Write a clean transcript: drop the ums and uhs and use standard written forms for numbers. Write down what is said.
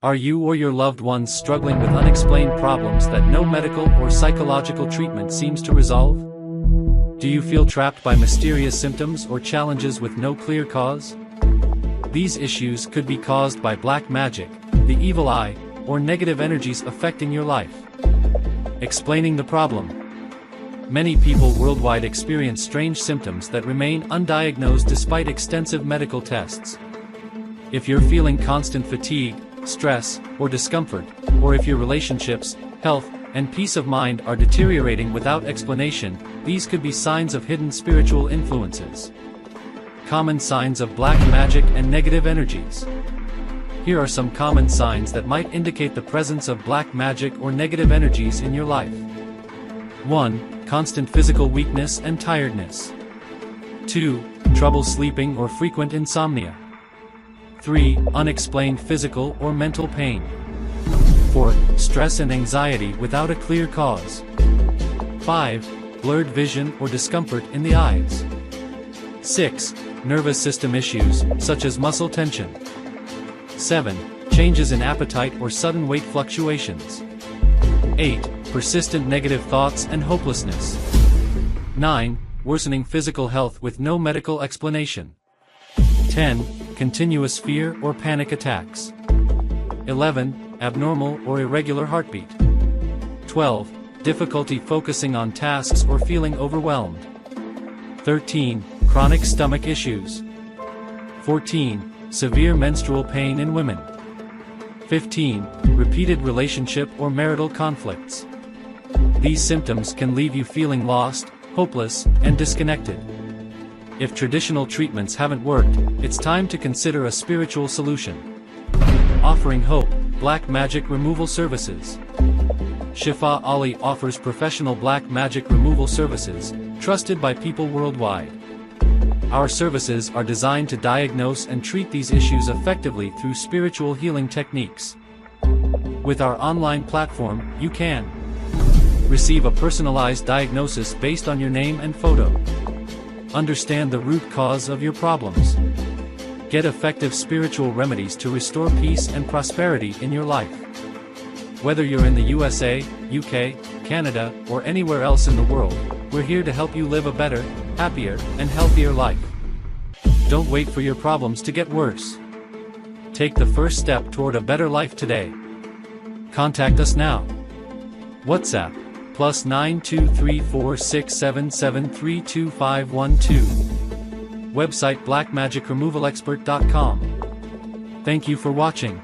Are you or your loved ones struggling with unexplained problems that no medical or psychological treatment seems to resolve? Do you feel trapped by mysterious symptoms or challenges with no clear cause? These issues could be caused by black magic, the evil eye, or negative energies affecting your life. Explaining the problem. Many people worldwide experience strange symptoms that remain undiagnosed despite extensive medical tests. If you're feeling constant fatigue, stress, or discomfort, or if your relationships, health, and peace of mind are deteriorating without explanation, these could be signs of hidden spiritual influences. Common signs of black magic and negative energies. Here are some common signs that might indicate the presence of black magic or negative energies in your life. 1. Constant physical weakness and tiredness. 2. Trouble sleeping or frequent insomnia. 3. Unexplained physical or mental pain. 4. Stress and anxiety without a clear cause. 5. Blurred vision or discomfort in the eyes. 6. Nervous system issues, such as muscle tension. 7. Changes in appetite or sudden weight fluctuations. 8. Persistent negative thoughts and hopelessness. 9. Worsening physical health with no medical explanation. 10. Continuous fear or panic attacks. 11. Abnormal or irregular heartbeat. 12. Difficulty focusing on tasks or feeling overwhelmed. 13. Chronic stomach issues. 14. Severe menstrual pain in women. 15. Repeated relationship or marital conflicts. These symptoms can leave you feeling lost, hopeless, and disconnected. If traditional treatments haven't worked, it's time to consider a spiritual solution. Offering hope, black magic removal services. Shifa Ali offers professional black magic removal services, trusted by people worldwide. Our services are designed to diagnose and treat these issues effectively through spiritual healing techniques. With our online platform, you can receive a personalized diagnosis based on your name and photo. Understand the root cause of your problems. Get effective spiritual remedies to restore peace and prosperity in your life. Whether you're in the USA, UK, Canada, or anywhere else in the world, we're here to help you live a better, happier, and healthier life. Don't wait for your problems to get worse. Take the first step toward a better life today. Contact us now. WhatsApp +9 234 677 32512. Website blackmagicremovalexpert.com. Thank you for watching.